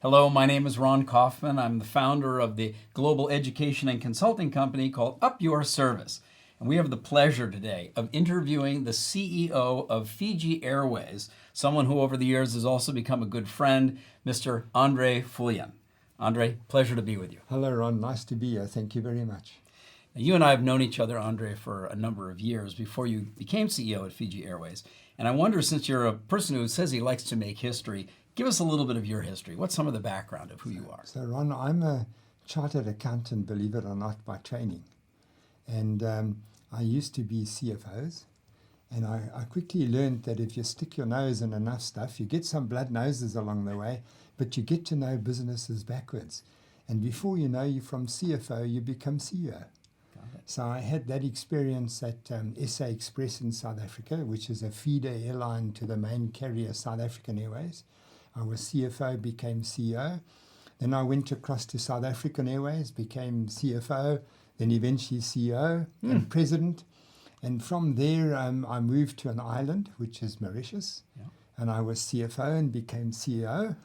Hello, my name is Ron Kaufman. I'm the founder of the global education and consulting company called Up Your Service. And we have the pleasure today of interviewing the CEO of FIJI Airways, someone who over the years has also become a good friend, Mr. Andre Viljoen. Andre, pleasure to be with you. Hello, Ron. Nice to be here. Thank you very much. Now, you and I have known each other, Andre, for a number of years before you became CEO at FIJI Airways. And I wonder, since you're a person who says he likes to make history, give us a little bit of your history. What's some of the background of who you are? So, Ron, I'm a chartered accountant, believe it or not, by training. And I used to be CFOs. And I quickly learned that if you stick your nose in enough stuff, you get some blood noses along the way, but you get to know businesses backwards. And before you know, you from CFO, you become CEO. So I had that experience at SA Express in South Africa, which is a feeder airline to the main carrier, South African Airways. I was CFO, became CEO. Then I went across to South African Airways, became CFO, then eventually CEO and president. And from there, I moved to an island, which is Mauritius. Yeah. And I was CFO and became CEO.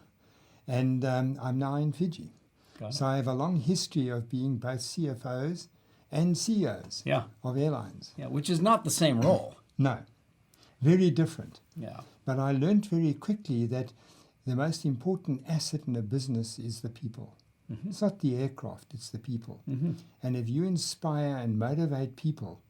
And I'm now in Fiji. So I have a long history of being both CFOs and CEOs of airlines. Yeah, which is not the same role. No, very different. Yeah. But I learned very quickly that the most important asset in a business is the people. Mm-hmm. It's not the aircraft, it's the people. Mm-hmm. And if you inspire and motivate people,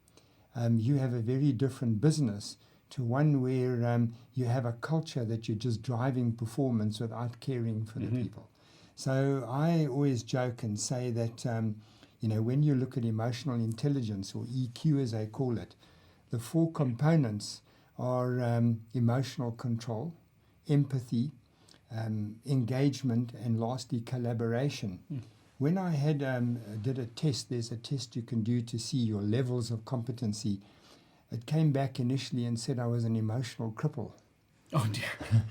you have a very different business to one where you have a culture that you're just driving performance without caring for the people. So I always joke and say that when you look at emotional intelligence, or EQ as they call it, the four components are emotional control, empathy, engagement, and lastly collaboration. When I did a test, there's a test you can do to see your levels of competency. It came back initially and said I was an emotional cripple. Oh dear.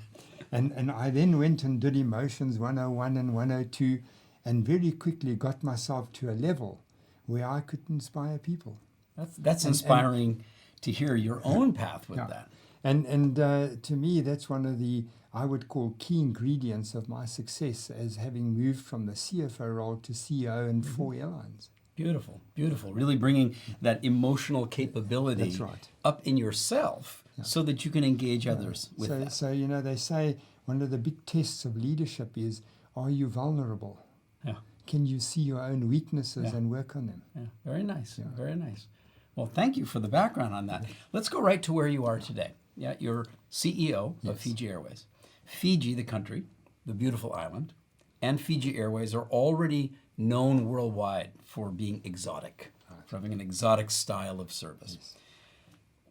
And I then went and did emotions 101 and 102, and very quickly got myself to a level where I could inspire people. That's inspiring to hear your own path with that. And to me, that's one of the, I would call, key ingredients of my success as having moved from the CFO role to CEO in 4 airlines. Beautiful, beautiful. Really bringing that emotional capability up in yourself so that you can engage others with that. So, they say one of the big tests of leadership is, are you vulnerable? Yeah. Can you see your own weaknesses and work on them? Yeah, very nice, very nice. Well, thank you for the background on that. Let's go right to where you are today. Yeah, you're CEO of FIJI Airways. Fiji, the country, the beautiful island, and FIJI Airways are already known worldwide for being exotic, for having an exotic style of service. Yes.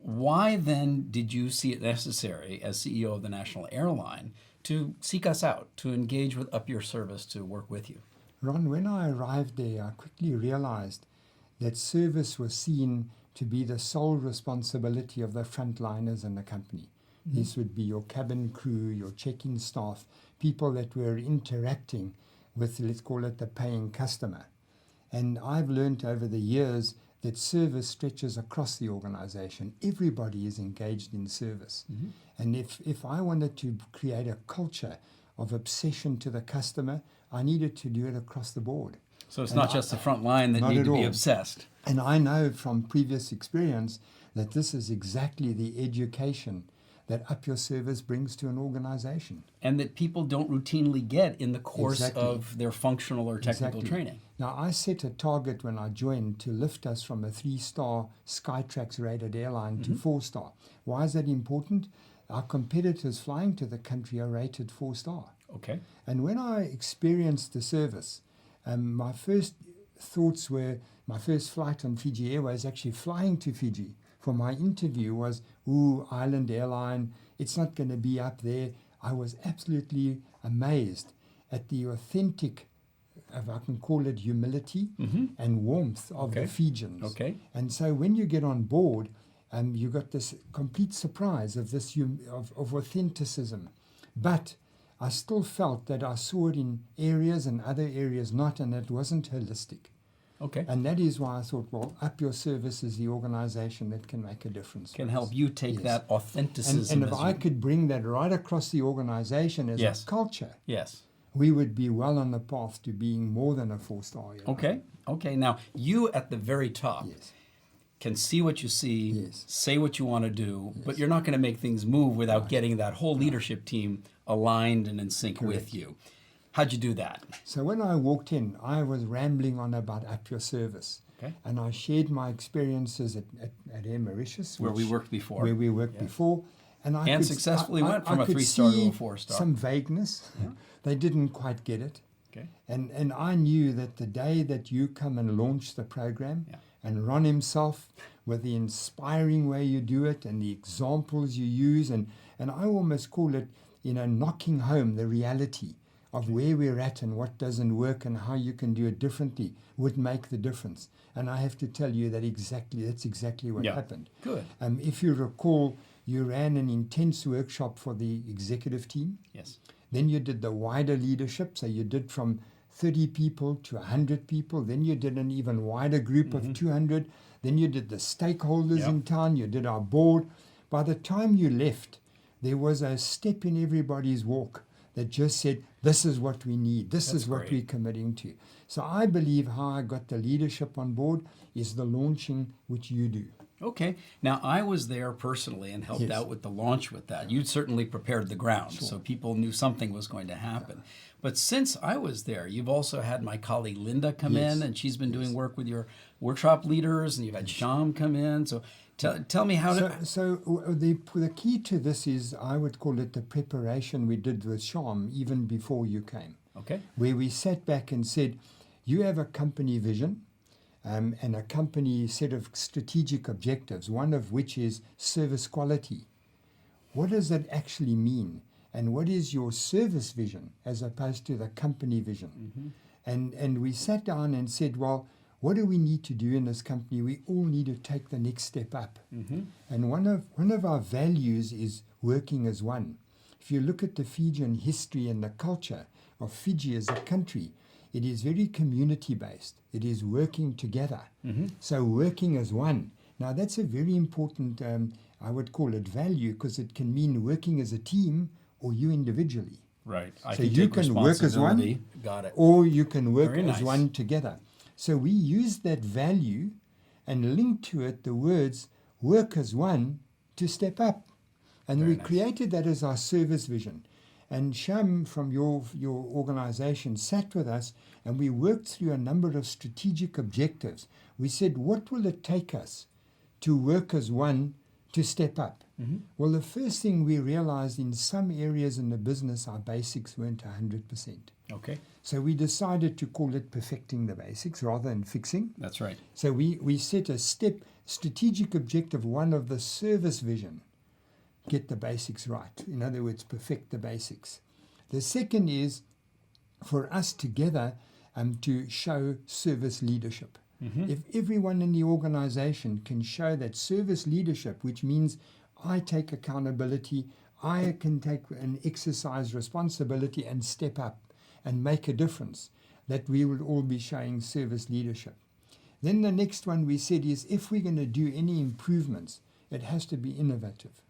Why then did you see it necessary as CEO of the national airline to seek us out, to engage with Up Your Service, to work with you? Ron, when I arrived there, I quickly realized that service was seen to be the sole responsibility of the frontliners in the company. Mm-hmm. This would be your cabin crew, your check-in staff, people that were interacting with, let's call it, the paying customer. And I've learned over the years that service stretches across the organization. Everybody is engaged in service. Mm-hmm. And if I wanted to create a culture of obsession to the customer, I needed to do it across the board. So it's not just the front line that need to be obsessed. And I know from previous experience that this is exactly the education that Up Your Service brings to an organization. And that people don't routinely get in the course of their functional or technical training. Now, I set a target when I joined to lift us from a 3-star Skytrax rated airline to 4-star. Why is that important? Our competitors flying to the country are rated 4-star. Okay. And when I experienced the service, my first thoughts were, my first flight on FIJI Airways, actually flying to Fiji for my interview, was, island airline, it's not going to be up there. I was absolutely amazed at the authentic, if I can call it, humility and warmth of the Fijians. Okay. And so when you get on board, you got this complete surprise of this of authenticism. But I still felt that I saw it in areas and other areas not, and it wasn't holistic. Okay. And that is why I thought, well, Up Your Service is the organization that can make a difference. Can help you take that authenticism. And if I could bring that right across the organization as a culture, we would be well on the path to being more than a 4-star airline. Okay. Okay. Now, you at the very top Yes. can see what you see, Yes. say what you want to do, but you're not going to make things move without getting that whole leadership team aligned and in sync with you. How'd you do that? So when I walked in, I was rambling on about up your service. Okay. And I shared my experiences at Air Mauritius, Where we worked before. where we worked before. And successfully went from a 3-star to a 4-star. Some vagueness. Yeah. They didn't quite get it. Okay. And I knew that the day that you come and launch the program, and Ron himself, with the inspiring way you do it and the examples you use, and I almost call it, knocking home the reality of where we're at and what doesn't work and how you can do it differently would make the difference. And I have to tell you that's exactly what happened. Good. If you recall, you ran an intense workshop for the executive team. Yes. Then you did the wider leadership, so you did from 30 people to 100 people. Then you did an even wider group of 200. Then you did the stakeholders in town. You did our board. By the time you left, there was a step in everybody's walk that just said, this is what we need. This is what we're committing to. So I believe how I got the leadership on board is the launching, which you do. Okay. Now, I was there personally and helped out with the launch with that. You certainly prepared the ground, so people knew something was going to happen. But since I was there, you've also had my colleague Linda come in, and she's been doing work with your workshop leaders, and you've had Sham come in. So tell me how to... So the key to this is, I would call it the preparation we did with Sham even before you came. Okay. Where we sat back and said, you have a company vision, and a company set of strategic objectives, one of which is service quality. What does that actually mean? And what is your service vision as opposed to the company vision? And we sat down and said, well, what do we need to do in this company? We all need to take the next step up. And one of our values is working as one. If you look at the Fijian history and the culture of Fiji as a country, it is very community-based. It is working together. So working as one. Now, that's a very important, I would call it value, because it can mean working as a team or you individually. Right. So you can work as one, Got it. or you can work Very as nice. one together. So we use that value and link to it the words work as one to step up. And Very we nice. created that as our service vision. And Sham from your organization sat with us and we worked through a number of strategic objectives. We said, what will it take us to work as one to step up? Well, the first thing we realized, in some areas in the business, our basics weren't 100%. Okay. So we decided to call it perfecting the basics rather than fixing. That's right. So we set a strategic objective one of the service vision. Get the basics right. In other words, perfect the basics. The second is for us together to show service leadership. If everyone in the organization can show that service leadership, which means I take accountability, I can take and exercise responsibility and step up and make a difference, that we will all be showing service leadership. Then the next one we said is, if we're going to do any improvements, it has to be innovative,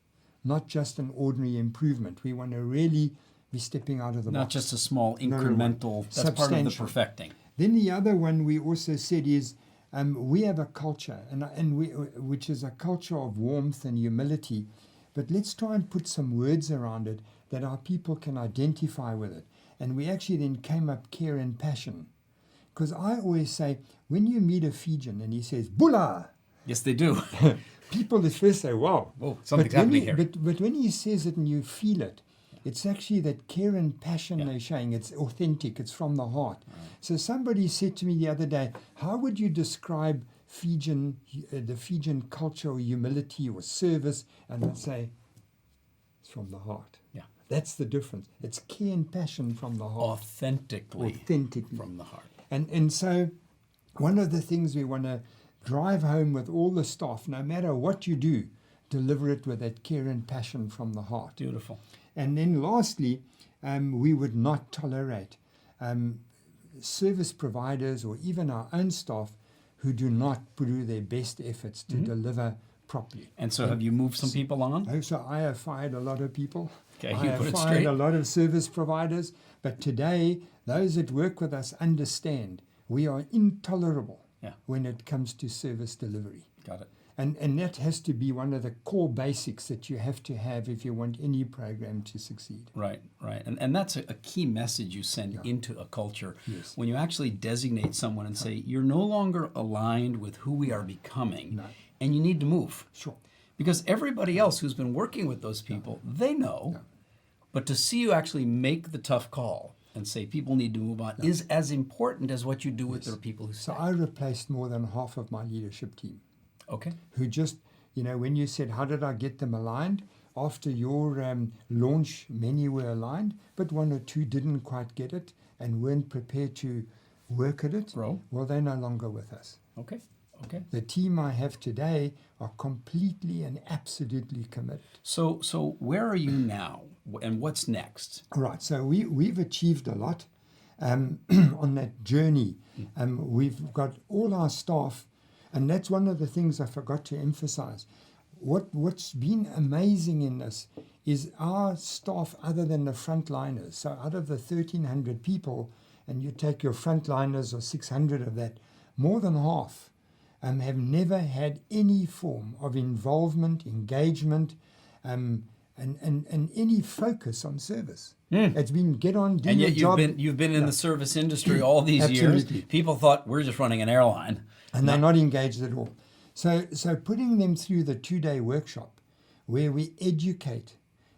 not just an ordinary improvement. We want to really be stepping out of the box. Not just a small incremental, that's part of the perfecting. Then the other one we also said is, we have a culture, which is a culture of warmth and humility, but let's try and put some words around it that our people can identify with it. And we actually then came up care and passion. Because I always say, when you meet a Fijian and he says, Bula! Yes, they do. People at first say, wow. Whoa, something's happening here. But when he says it and you feel it, it's actually that care and passion they're showing. It's authentic. It's from the heart. So somebody said to me the other day, how would you describe the Fijian culture or humility or service? And I'd say, it's from the heart. Yeah. That's the difference. It's care and passion from the heart. Authentically from the heart. And so one of the things we want to drive home with all the staff, no matter what you do, deliver it with that care and passion from the heart. Beautiful. And then lastly, we would not tolerate service providers or even our own staff who do not put in their best efforts to deliver properly. And so have you moved some people on? So I have fired a lot of people. Okay, I you have put it fired straight. a lot of service providers, but today those that work with us understand we are intolerable Yeah. when it comes to service delivery. Got it. And that has to be one of the core basics that you have to have if you want any program to succeed. Right, right. And that's a key message you send into a culture. Yes. When you actually designate someone and say, you're no longer aligned with who we are becoming, No. and you need to move. Sure. Because everybody else who's been working with those people, they know. Yeah. But to see you actually make the tough call and say people need to move on is as important as what you do with the people who So stay. I replaced more than half of my leadership team Okay. who just, when you said, how did I get them aligned? After your launch, many were aligned, but one or two didn't quite get it and weren't prepared to work at it. Grow. Well, they're no longer with us. Okay. Okay. The team I have today are completely and absolutely committed. So where are you now, and what's next? Right, so we've achieved a lot on that journey. We've got all our staff, and that's one of the things I forgot to emphasize. What's been amazing in this is our staff, other than the frontliners. So out of the 1,300 people, and you take your frontliners or 600 of that, more than half have never had any form of involvement, engagement, and any focus on service. It's been get on, do And your yet job. you've been in the service industry all these years. Absolutely. People thought we're just running an airline. And they're not engaged at all. So putting them through the 2-day workshop where we educate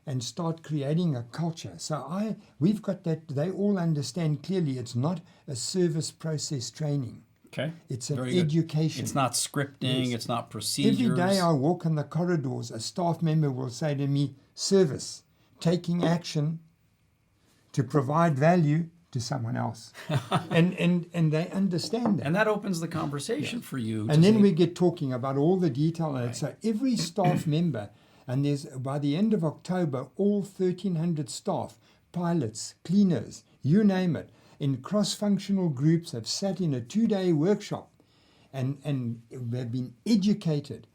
and start creating a culture. So we've got that, they all understand clearly it's not a service process training. Okay. It's an Very good. education. It's not scripting. Yes. It's not procedures. Every day I walk in the corridors, a staff member will say to me, service, taking action to provide value to someone else. and they understand that. And that opens the conversation for you. And then we get talking about all the detail. And so every staff member, and there's by the end of October, all 1,300 staff, pilots, cleaners, you name it, in cross-functional groups have sat in a 2-day workshop and they've been educated.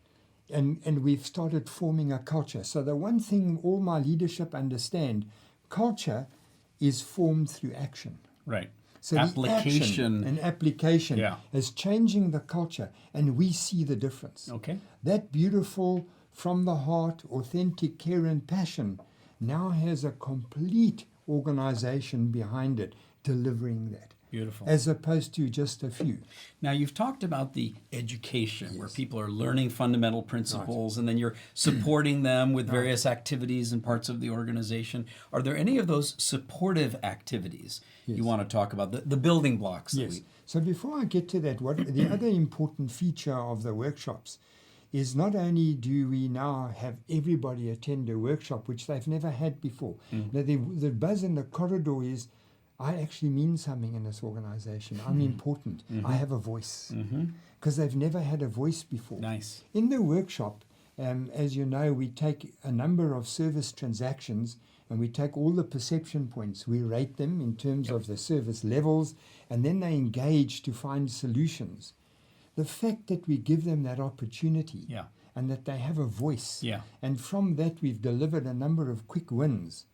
And we've started forming a culture. So the one thing all my leadership understand, culture is formed through action. Right. So Application. the action and application is changing the culture, and we see the difference. Okay. That beautiful, from the heart, authentic care and passion now has a complete organization behind it delivering that. Beautiful. As opposed to just a few. Now, you've talked about the education where people are learning fundamental principles and then you're supporting them with various activities and parts of the organization. Are there any of those supportive activities you want to talk about, the building blocks? Yes. So before I get to that, the other important feature of the workshops is not only do we now have everybody attend a workshop, which they've never had before. Now, the buzz in the corridor is, I actually mean something in this organization. I'm important. I have a voice. Because they've never had a voice before. Nice. In the workshop, as you know, we take a number of service transactions and we take all the perception points. We rate them in terms of the service levels, and then they engage to find solutions. The fact that we give them that opportunity and that they have a voice, and from that we've delivered a number of quick wins,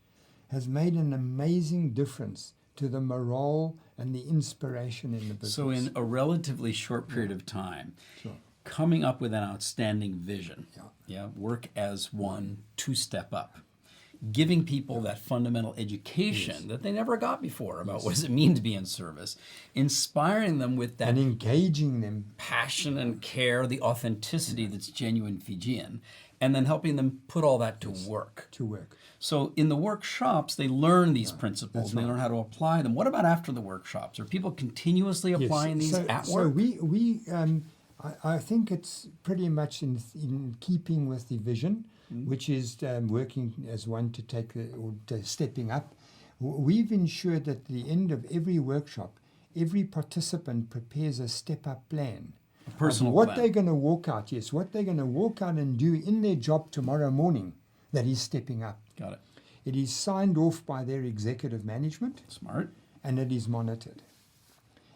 has made an amazing difference to the morale and the inspiration in the business. So in a relatively short period of time, coming up with an outstanding vision, work as one to step up, giving people that fundamental education that they never got before about what does it mean to be in service, inspiring them with that and engaging them, passion and care, the authenticity that's genuine Fijian, and then helping them put all that to work. So in the workshops, they learn these principles and they learn how to apply them. What about after the workshops? Are people continuously applying these at work? So I think it's pretty much in keeping with the vision, which is working as one to take stepping up. We've ensured that at the end of every workshop, every participant prepares a step-up plan. Personal what plan. they're going to walk out, what they're going to walk out and do in their job tomorrow morning that is stepping up. Got it. It is signed off by their executive management. Smart. And it is monitored.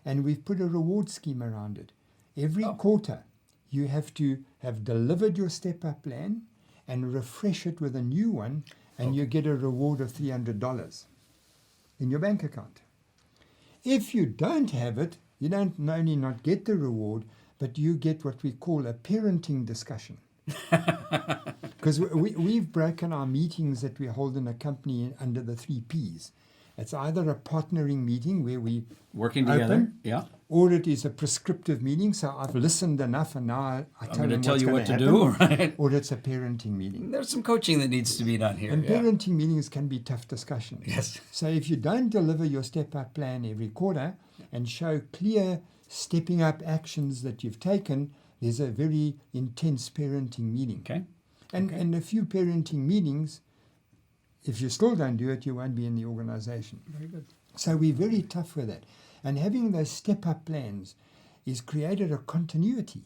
And we've put a reward scheme around it. Every quarter, you have to have delivered your step-up plan and refresh it with a new one and you get a reward of $300 in your bank account. If you don't have it, you don't only not get the reward, but you get what we call a parenting discussion. Because we've broken our meetings that we hold in a company under the 3 Ps. It's either a partnering meeting where we Working together, open, yeah. or it is a prescriptive meeting. So I've listened enough, and now I tell I'm them going to tell what's you going what to happen. do, right? Or it's a parenting meeting. There's some coaching that needs to be done here. And yeah. parenting meetings can be tough discussions. Yes. So if you don't deliver your step-up plan every quarter and show clear stepping up actions that you've taken, there's a very intense parenting meeting. Okay. And a few parenting meetings, if you still don't do it, you won't be in the organization. Very good. So we're very tough with that. And having those step-up plans is created a continuity,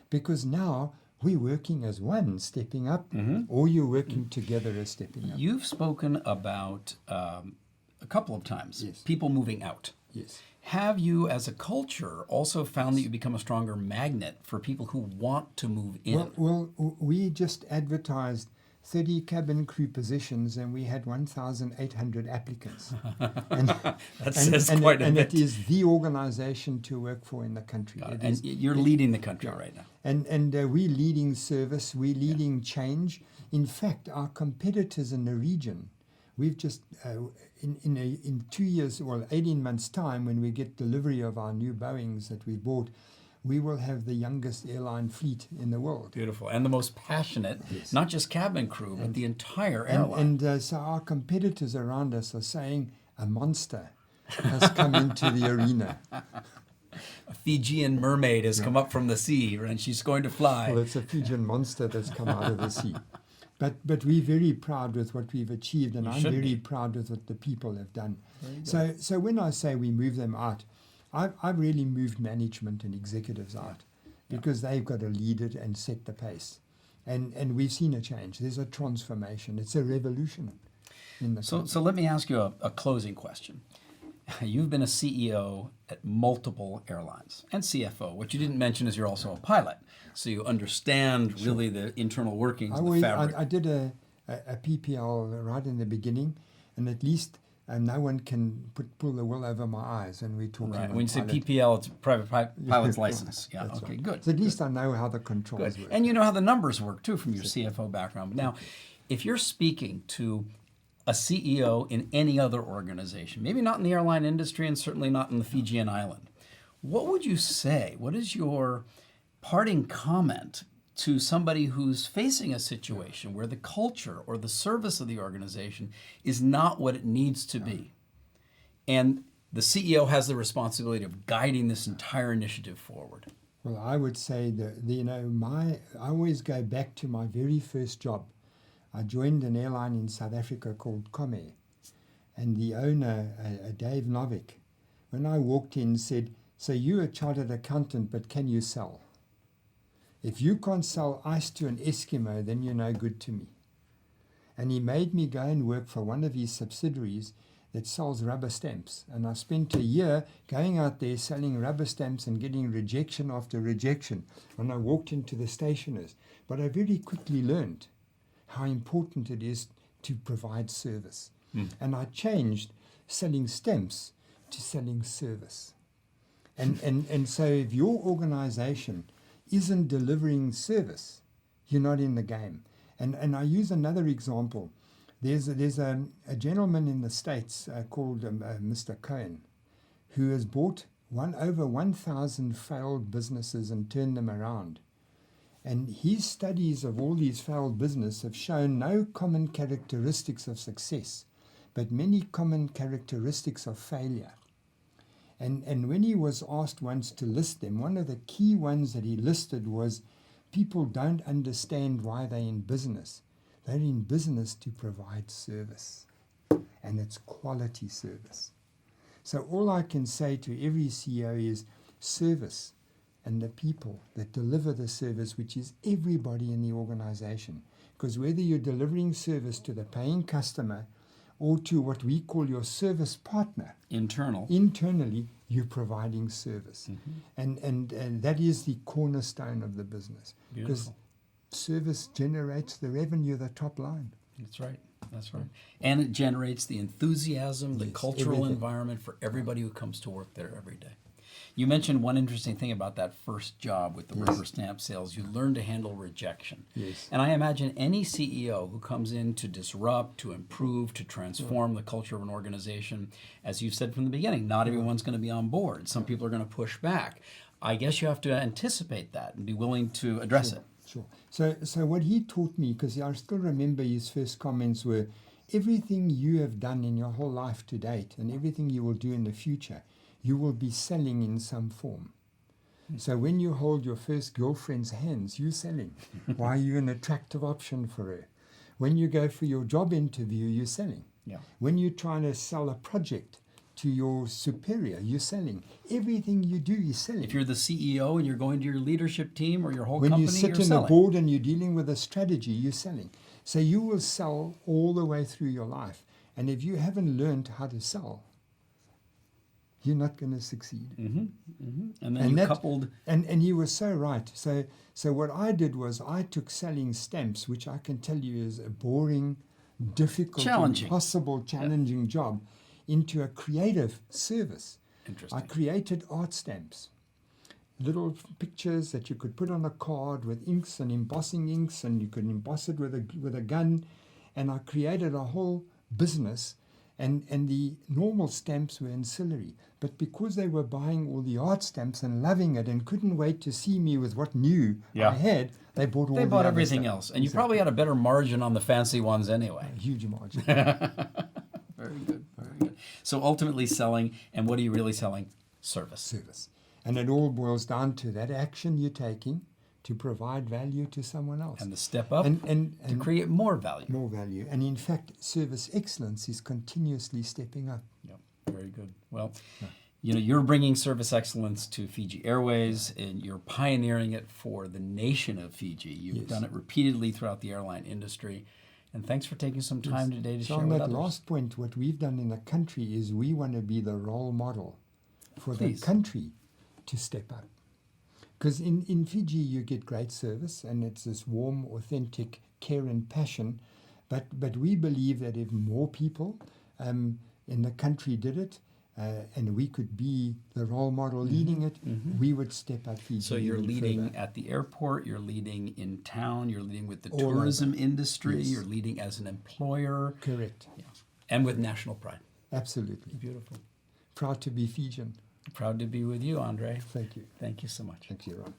because now we're working as one, stepping up, or you're working together as stepping up. You've spoken about a couple of times Yes. people moving out. Yes. Have you, as a culture, also found that you become a stronger magnet for people who want to move in? Well, we just advertised 30 cabin crew positions, and we had 1,800 applicants. And, That says quite a and bit. it is the organization to work for in the country. Got it. It And is- you're leading the country right now. And we're leading service, we're leading change. In fact, our competitors in the region, we've just, in 2 years, well, 18 months' time, when we get delivery of our new Boeings that we bought, we will have the youngest airline fleet in the world. Beautiful. And the most passionate, Yes. not just cabin crew, but the entire And, airline. so our competitors around us are saying a monster has come into the arena. A Fijian mermaid has come up from the sea, and she's going to fly. Well, it's a Fijian monster that's come out of the sea. But we're very proud with what we've achieved, and You I'm should very be. proud with what the people have done. Very good. So when I say we move them out, I've really moved management and executives out, because they've got to lead it and set the pace. And we've seen a change. There's a transformation. It's a revolution in the So let me ask you a closing question. You've been a CEO at multiple airlines and CFO. What you didn't mention is you're also a pilot, so you understand really the internal workings of the fabric. I did a PPL right in the beginning, and at least no one can pull the wool over my eyes when we're talking Right. about When you say pilot. PPL, it's private pilot's license. Yeah. That's Okay. right. Good. So at least I know how the controls Good. work. And you know how the numbers work too from your CFO background. But now, if you're speaking to a CEO in any other organization, maybe not in the airline industry and certainly not in the Fijian island, what would you say? What is your parting comment to somebody who's facing a situation where the culture or the service of the organization is not what it needs to be? And the CEO has the responsibility of guiding this entire initiative forward. Well, I would say that I always go back to my very first job. I joined an airline in South Africa called Comair, and the owner, Dave Novick, when I walked in, said, "So you're a chartered accountant, but can you sell? If you can't sell ice to an Eskimo, then you're no good to me." And he made me go and work for one of his subsidiaries that sells rubber stamps. And I spent a year going out there selling rubber stamps and getting rejection after rejection when I walked into the stationers. But I very quickly learned how important it is to provide service. And I changed selling stamps to selling service. And so if your organization isn't delivering service, you're not in the game. And I use another example. There's a gentleman in the States called Mr. Cohen, who has bought over 1,000 failed businesses and turned them around. And his studies of all these failed businesses have shown no common characteristics of success, but many common characteristics of failure. And when he was asked once to list them, one of the key ones that he listed was people don't understand why they're in business. They're in business to provide service, and it's quality service. So all I can say to every CEO is service, and the people that deliver the service, which is everybody in the organization. Because whether you're delivering service to the paying customer or to what we call your service partner, internally, you're providing service. And that is the cornerstone of the business. Because Beautiful. service generates the revenue, the top line. That's right. That's right. And it generates the enthusiasm, the Yes, cultural everything. environment for everybody who comes to work there every day. You mentioned one interesting thing about that first job with the Yes. rubber stamp sales. You learn to handle rejection. Yes. And I imagine any CEO who comes in to disrupt, to improve, to transform the culture of an organization, as you've said from the beginning, not everyone's going to be on board. Some people are going to push back. I guess you have to anticipate that and be willing to address it. Sure. So what he taught me, because I still remember his first comments were, everything you have done in your whole life to date and everything you will do in the future, you will be selling in some form. So when you hold your first girlfriend's hands, you're selling. Why are you an attractive option for her? When you go for your job interview, you're selling. Yeah. When you're trying to sell a project to your superior, you're selling. Everything you do is selling. If you're the CEO and you're going to your leadership team or your whole When company, you sit you're in selling. a board and you're dealing with a strategy, you're selling. So you will sell all the way through your life. And if you haven't learned how to sell, you're not going to succeed. And then And you that- coupled. And he was so right. So what I did was I took selling stamps, which I can tell you is a boring, difficult, Challenging. impossible, challenging job, into a creative service. Interesting. I created art stamps, little pictures that you could put on a card with inks and embossing inks, and you could emboss it with a gun. And I created a whole business, and the normal stamps were ancillary. But because they were buying all the art stamps and loving it and couldn't wait to see me with what new Yeah. I had, they bought all They the bought other everything stuff. else. And you Exactly. probably had a better margin on the fancy ones anyway. A huge margin. Very good. Very good. So ultimately selling, and what are you really selling? Service. Service. And it all boils down to that action you're taking to provide value to someone else. And the step up and to create more value. more value. And in fact, service excellence is continuously stepping up. Yep. Very good. Well, you know, you're bringing service excellence to FIJI Airways, and you're pioneering it for the nation of Fiji. You've Yes. done it repeatedly throughout the airline industry. And thanks for taking some time today to So share on with that others. last point, what we've done in the country is we want to be the role model for Please. the country to step up. Because in Fiji, you get great service, and it's this warm, authentic care and passion. But we believe that if more people in the country did it, and we could be the role model leading it, we would step up Fiji. So you're even leading further. at the airport, you're leading in town, you're leading with the All over. tourism industry, Yes. you're leading as an employer, Correct. and with national pride. Absolutely. Beautiful. Proud to be Fijian. Proud to be with you, Andre. Thank you. Thank you so much. Thank you, Ron.